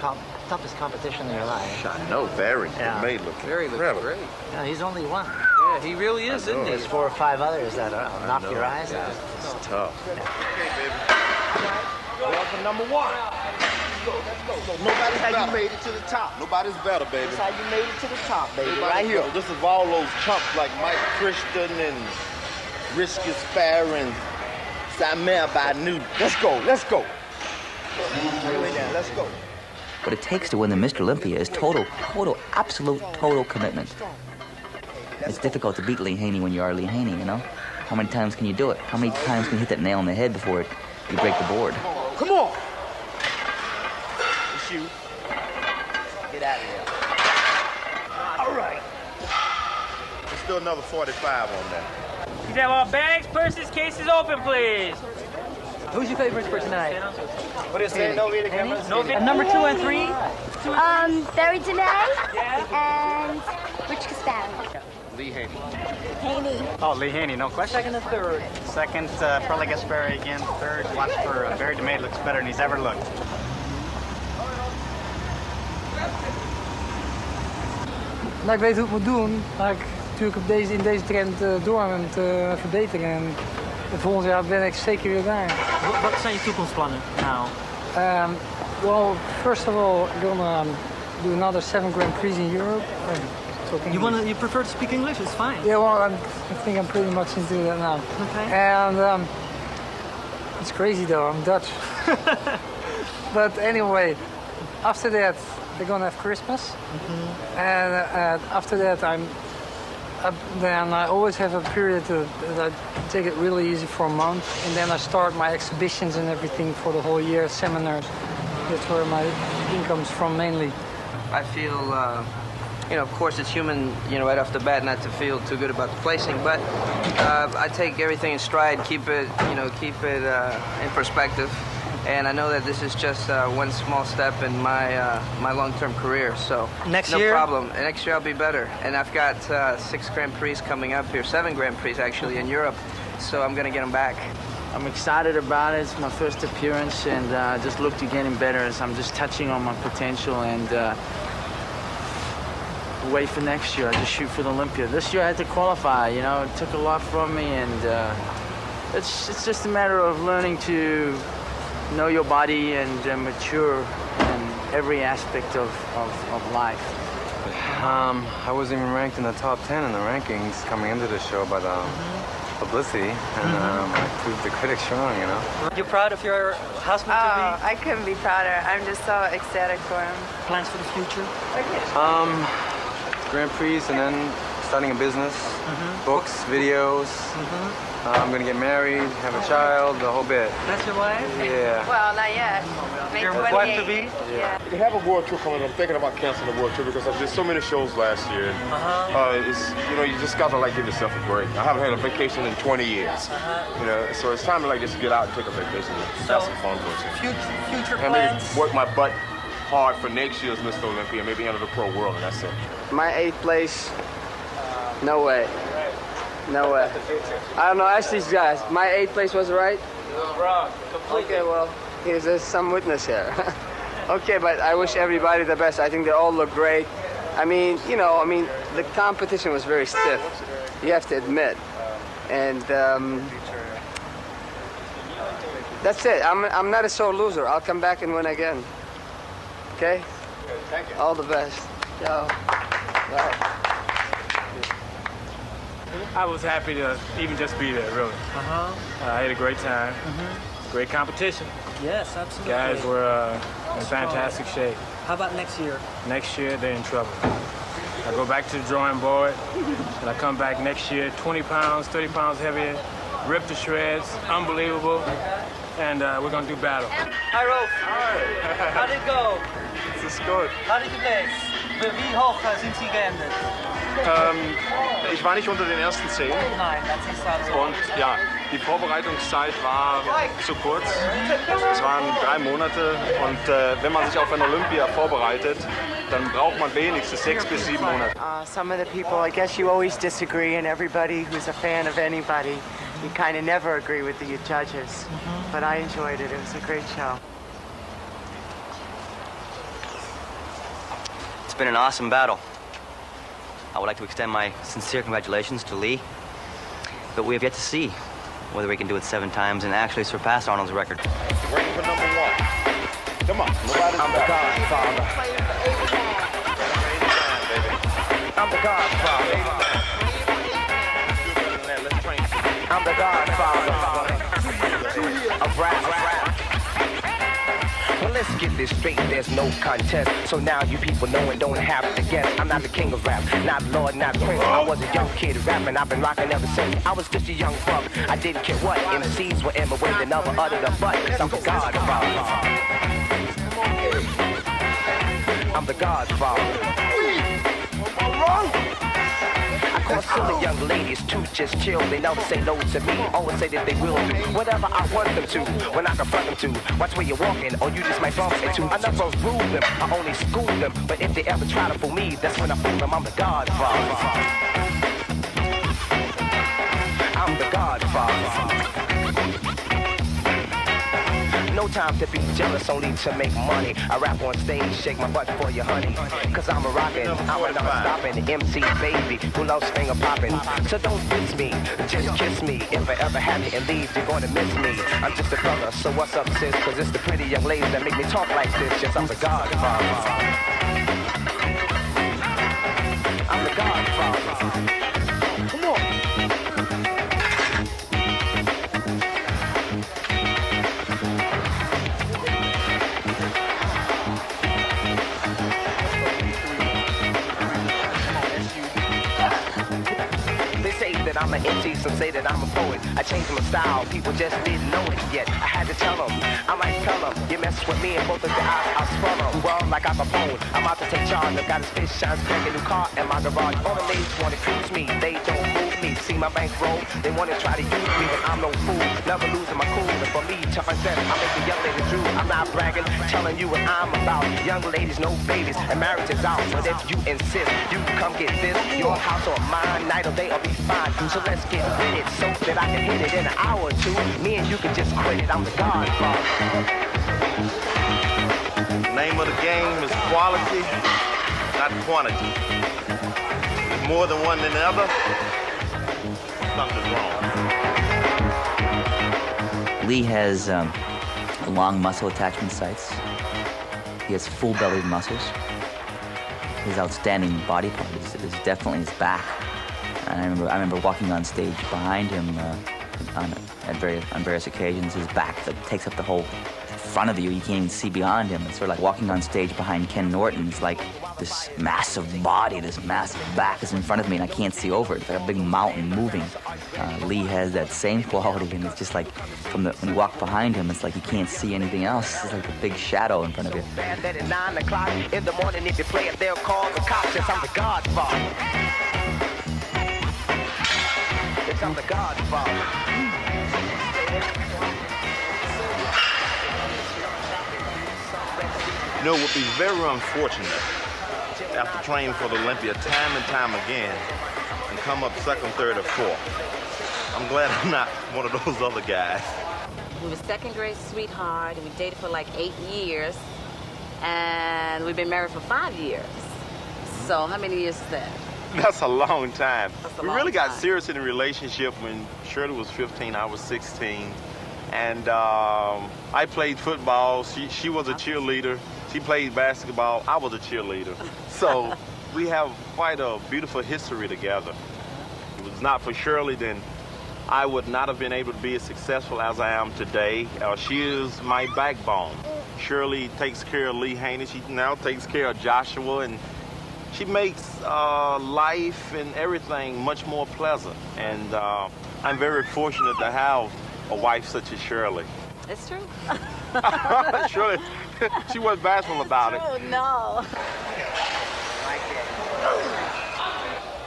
toughest competition in your life. I know, Barry. Yeah. May look incredible. Great. Yeah, he's only one. Yeah, he really is, isn't he? There's 4 or 5 others that knock your eyes out. It's tough. Okay, baby. Welcome number 1. Let's go. Nobody's how you made it to the top. Nobody's better, baby. That's how you made it to the top, baby. Right here. This is all those chumps like Mike Christian and Risky Sparrow and Samir Bannout. Let's go. Let's go. What it takes to win the Mr. Olympia is total, absolute commitment. It's difficult to beat Lee Haney when you are Lee Haney, you know? How many times can you do it? How many times can you hit that nail on the head before you break the board? Come on. It's you. Get out of here. All right. There's still another 45 on that. He we have our bags, purses, cases open, please. Who's your favorite for tonight? What is it? No video cameras? No video. Number 2 and 3? Barry Janae and Rich Costello. Lee Haney. Haney. Oh, Lee Haney, no question. Second and third. Second, probably guess Barry again. Third, watch for Barry DeMay. Looks better than he's ever looked. Nou, ik weet hoe ik het moet doen, maar ik natuurlijk in deze trend door aan het verbeteren. En volgend jaar ben ik zeker weer daar. Wat zijn je toekomstplannen nou? Well, first of all, I'm gonna do another 7 Grand Prix in Europe. You prefer to speak English? It's fine. Yeah, well, I think I'm pretty much into that now. Okay. And it's crazy though, I'm Dutch. But anyway, after that, they're gonna have Christmas. And after that, then I always have a period that I take it really easy for a month. And then I start my exhibitions and everything for the whole year, seminars. That's where my income's from mainly. I feel, you know, of course it's human, you know, right off the bat not to feel too good about the placing, but I take everything in stride, keep it in perspective. And I know that this is just one small step in my long-term career, so next no year? problem. And next year I'll be better. And I've got 6 Grand Prix coming up here, 7 Grand Prix actually in Europe, so I'm gonna get them back. I'm excited about it. It's my first appearance, and I just look to getting better as I'm just touching on my potential and wait for next year. I just shoot for the Olympia. This year I had to qualify, you know, it took a lot from me, and it's just a matter of learning to know your body and mature in every aspect of life. I wasn't even ranked in the top 10 in the rankings coming into the show, but publicity, and I proved the critics wrong, you know. You proud of your husband to be? I couldn't be prouder. I'm just so ecstatic for him. Plans for the future? Grand Prix, and then starting a business, books, videos. I'm gonna get married, have a child, the whole bit. That's your wife? Well, Yeah. not yet. Maybe Your 28. wife to be? Yeah. We have a world tour coming. I'm thinking about canceling the world tour because I did so many shows last year. It's, you know, you just gotta like give yourself a break. I haven't had a vacation in 20 years. You know, so it's time to like just get out and take a vacation and have some fun for it. Future and plans? maybe work my butt hard for next year's Mr. Olympia, maybe enter the pro world, and that's it. My 8th place, no way. No way. I don't know, ask these guys. My 8th place was right? Wrong. Okay, well, there's some witness here. Okay, but I wish everybody the best. I think they all look great. I mean, you know, the competition was very stiff. You have to admit. And that's it. I'm not a sore loser. I'll come back and win again. Okay? Thank you. All the best. Ciao. Bye. I was happy to even just be there, really. I had a great time. Great competition. Yes, absolutely. Guys were in fantastic shape. How about next year? Next year, they're in trouble. I go back to the drawing board, and I come back next year 20 pounds, 30 pounds heavier, ripped to shreds, unbelievable, and we're going to do battle. Hi, Rolf. Hi. How did it go? Es ist gut. How did you place? Wie hoch sind Sie geendet? Ich war nicht unter den ersten 10. Nein, das ist also. Und ja, die Vorbereitungszeit war zu kurz. Es waren 3 Monate und wenn man sich auf ein Olympia vorbereitet, dann braucht man wenigstens 6 bis 7 Monate. Some of the people, I guess you always disagree, and everybody who's a fan of anybody, you kind of never agree with the judges. But I enjoyed it. It was a great show. It's been an awesome battle. I would like to extend my sincere congratulations to Lee, but we have yet to see whether we can do it 7 times and actually surpass Arnold's record. Working for number 1. Come on, nobody's I'm the Godfather. I'm the Godfather. I'm the Godfather of rap. Well, let's get this straight, there's no contest. So now you people know and don't have to guess. I'm not the king of rap, not Lord, not Prince. I was a young kid rapping, I've been rocking ever since. I was just a young buck, I didn't care what MCs were in my way, they never uttered a butt. I'm the Godfather. I'm the Godfather. wrong? I call silly young ladies to just chill. They never say no to me. Always say that they will do whatever I want them to. When I confront them to, watch where you're walking, or you just might bump into. I never rule them, I only school them. But if they ever try to fool me, that's when I fool them. I'm the Godfather. I'm the Godfather. No time to be jealous, only to make money. I rap on stage, shake my butt for you, honey. Cause I'm a rockin', I'm a non-stoppin' MC baby who loves finger poppin'. So don't diss me, just kiss me. If I ever have you and leave, you're gonna miss me. I'm just a brother, so what's up, sis? Cause it's the pretty young ladies that make me talk like this. Yes, I'm the Godfather. I'm the Godfather. Come on. I'm an MC, some say that I'm a poet. I changed my style, people just didn't know it yet. I had to tell them, I might tell them, you mess with me and both of your eyes, I'll swallow. Well, like I'm a phone, I'm out to take charge. I've got a fish shines, crank a new car in my garage. All the ladies want to cruise me, they don't move me. See my bankroll, they want to try to use me, but I'm no fool. Never losing my cool, and for me to undress, I make the young ladies drool. I'm not bragging, telling you what I'm about. Young ladies, no babies, and marriage is out. But if you insist, you come get this, your house or mine, night or day, I'll be fine. So let's get with it so that I can hit it in an hour or two. Me and you can just quit it. I'm the Godfather. The name of the game is quality, not quantity. If more than one than the other, something's wrong. Lee has long muscle attachment sites. He has full-bellied muscles. His outstanding body part is definitely his back. And I remember walking on stage behind him on various occasions. His back takes up the whole front of you. You can't even see beyond him. It's sort of like walking on stage behind Ken Norton. It's like this massive body, this massive back is in front of me, and I can't see over it. It's like a big mountain moving. Lee has that same quality, and it's just like when you walk behind him, it's like you can't see anything else. It's like a big shadow in front of you. At 9 o'clock in the morning, if you play it, they'll call the cops. Yes, I'm the Godfather. I'm the Godfather. You know, it would be very unfortunate after training for the Olympia time and time again and come up second, third, or fourth. I'm glad I'm not one of those other guys. We were second grade sweetheart, and we dated for like 8 years, and we've been married for 5 years. So how many years is that? That's a long time. We really got time. serious in the relationship when Shirley was 15, I was 16. And I played football. She was a cheerleader. She played basketball. I was a cheerleader. So we have quite a beautiful history together. If it was not for Shirley, then I would not have been able to be as successful as I am today. She is my backbone. Shirley takes care of Lee Haney. She now takes care of Joshua, and she makes life and everything much more pleasant. And I'm very fortunate to have a wife such as Shirley. It's true. Shirley, she wasn't bashful about it. Oh, no.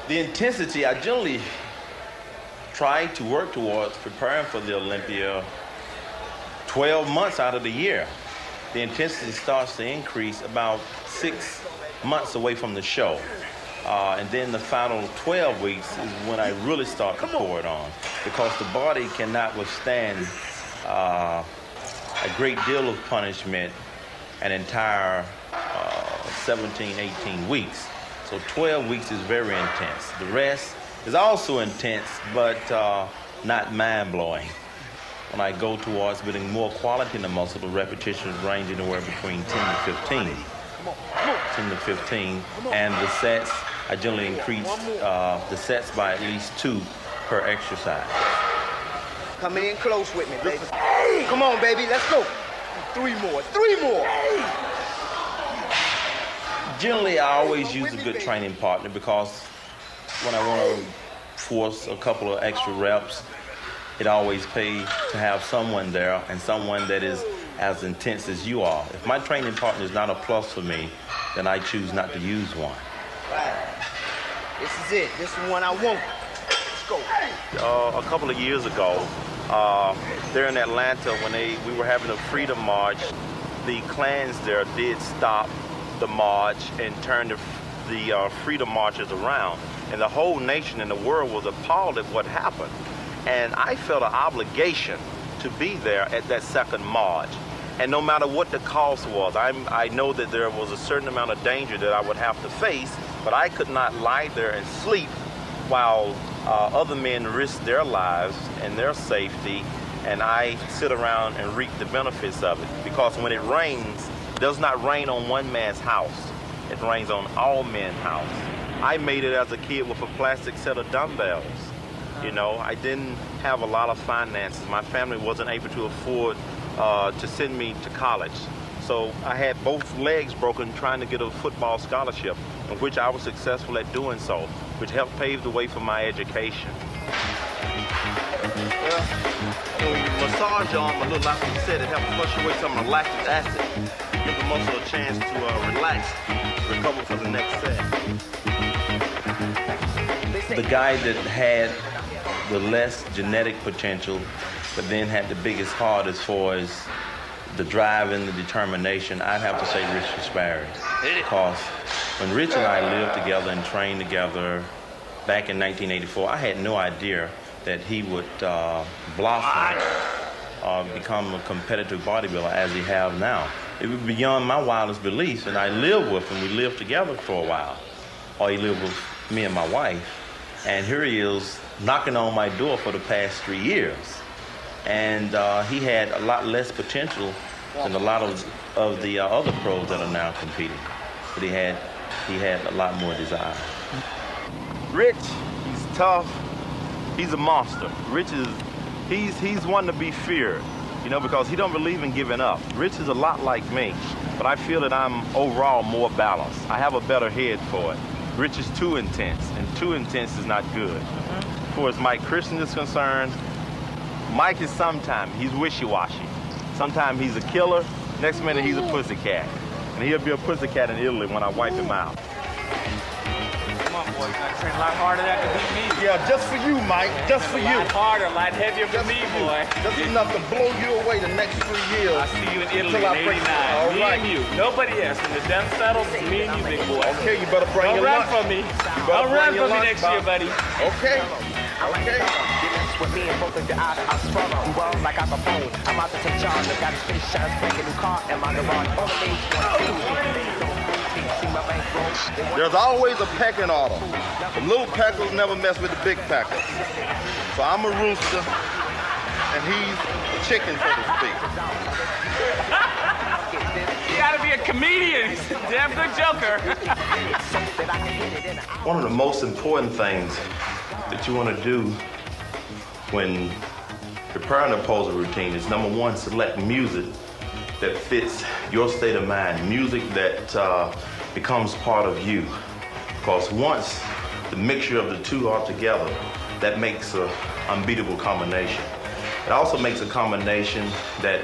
The intensity, I generally try to work towards preparing for the Olympia 12 months out of the year. The intensity starts to increase about 6 months away from the show. And then the final 12 weeks is when I really start to pour it on, because the body cannot withstand a great deal of punishment an entire 17, 18 weeks. So 12 weeks is very intense. The rest is also intense, but not mind-blowing. When I go towards building more quality in the muscle, the repetitions range anywhere between 10 to 15. 10 to 15. And the sets, I generally increase the sets by at least 2 per exercise. Come in close with me, baby. Hey! Come on, baby, let's go. 3 more, 3 more. Generally, I always use a good training partner, because when I want to force a couple of extra reps, it always pays to have someone there, and someone that is as intense as you are. If my training partner is not a plus for me, then I choose not to use one. This is it. This is the one I want. Let's go. A couple of years ago, there in Atlanta, when we were having a freedom march, the Klans there did stop the march and turn the freedom marchers around. And the whole nation and the world was appalled at what happened. And I felt an obligation to be there at that second march. And no matter what the cost was, I know that there was a certain amount of danger that I would have to face, but I could not lie there and sleep while other men risked their lives and their safety, and I sit around and reap the benefits of it. Because when it rains, it does not rain on one man's house. It rains on all men's house. I made it as a kid with a plastic set of dumbbells. You know, I didn't have a lot of finances. My family wasn't able to afford to send me to college. So I had both legs broken trying to get a football scholarship, in which I was successful at doing so, which helped pave the way for my education. Well, when you massage your arm a little, like you said, it helps flush away some of the lactic acid, give the muscle a chance to relax, recover for the next set. The guy that had the less genetic potential, but then had the biggest heart as far as the drive and the determination, I'd have to say Rich Sparrow. Because when Rich and I lived together and trained together back in 1984, I had no idea that he would blossom, become a competitive bodybuilder as he has now. It was beyond my wildest beliefs, and I lived with him. We lived together for a while, or he lived with me and my wife. And here he is knocking on my door for the past 3 years. And he had a lot less potential than a lot of the other pros that are now competing. But he had a lot more desire. Rich, he's tough. He's a monster. Rich he's one to be feared, you know, because he don't believe in giving up. Rich is a lot like me, but I feel that I'm overall more balanced. I have a better head for it. Rich is too intense, and too intense is not good. As far as Mike Christian is concerned, Mike is sometimes, he's wishy-washy. Sometimes he's a killer, next minute he's a pussycat. And he'll be a pussycat in Italy when I wipe him out. Come on, boy, you gotta train a lot harder than to beat me. Yeah, just for you, Mike, just for you. A lot harder, a lot heavier for me, boy. Just enough to blow you away the next 3 years. I'll see you in Italy in 89. All right. Me and you, nobody else. When the dust settles, it's me and you, big boy. Okay, you better bring your lunch. Don't run from me. Don't run from me next year, buddy. Okay. Okay. With me and both of your eyes, I swear I'm well like I'm a phone. I'm out to take charge. I got a space shot, make a new car, and my garage. All the things there's always a pecking order. The little peckers never mess with the big peckers. So I'm a rooster, and he's a chicken, so to speak. You gotta be a comedian. He's a damn good joker. One of the most important things that you want to do when preparing a posing routine is, number one, select music that fits your state of mind, music that becomes part of you. Because once the mixture of the two are together, that makes an unbeatable combination. It also makes a combination that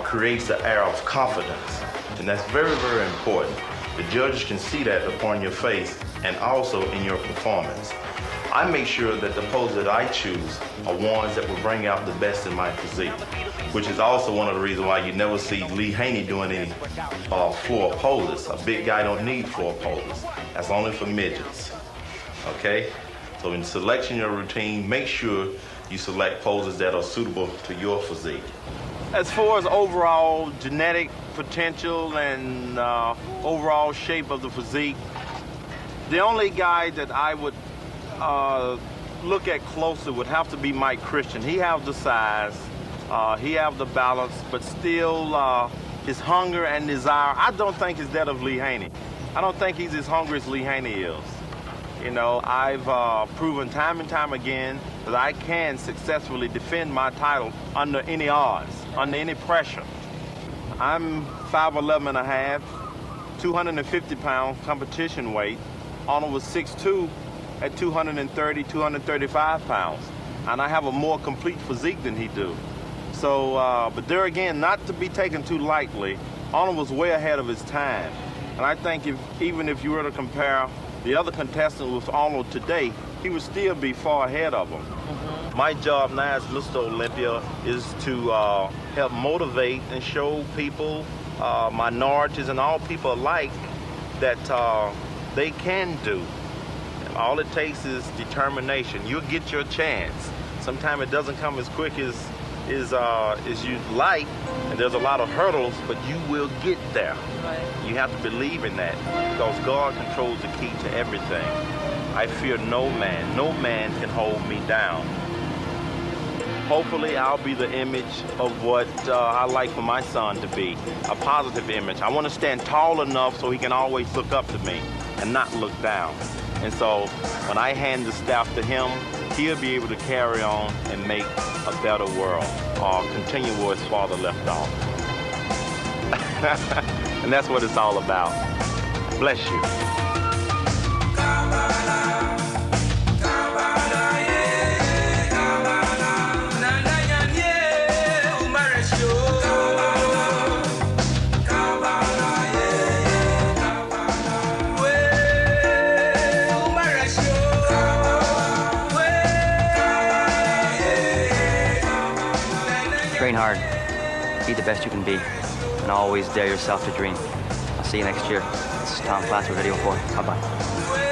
creates an air of confidence, and that's very, very important. The judges can see that upon your face and also in your performance. I make sure that the poses that I choose are ones that will bring out the best in my physique, which is also one of the reasons why you never see Lee Haney doing any floor poses. A big guy don't need floor poses. That's only for midgets, okay? So in selection of your routine, make sure you select poses that are suitable to your physique. As far as overall genetic potential and overall shape of the physique, the only guy that I would look at closely would have to be Mike Christian. He has the size, he has the balance, but still his hunger and desire, I don't think is that of Lee Haney. I don't think he's as hungry as Lee Haney is. You know, I've proven time and time again that I can successfully defend my title under any odds, under any pressure. I'm 5'11 and a half, 250 pound competition weight. Arnold was 6'2", at 230, 235 pounds. And I have a more complete physique than he do. So, but there again, not to be taken too lightly, Arnold was way ahead of his time. And I think even if you were to compare the other contestant was Arnold today, he would still be far ahead of him. My job now as Mr. Olympia is to help motivate and show people, minorities and all people alike, that they can do. And all it takes is determination. You'll get your chance. Sometimes it doesn't come as quick as you'd like, and there's a lot of hurdles, but you will get there. Right. You have to believe in that, because God controls the key to everything. I fear no man. No man can hold me down. Hopefully, I'll be the image of what I like for my son to be, a positive image. I want to stand tall enough so he can always look up to me and not look down. And so when I hand the staff to him, he'll be able to carry on and make a better world, or continue where his father left off. And that's what it's all about. Bless you. Train hard, be the best you can be, and always dare yourself to dream. I'll see you next year. This is Tom Platzer, Video 4. Bye-bye.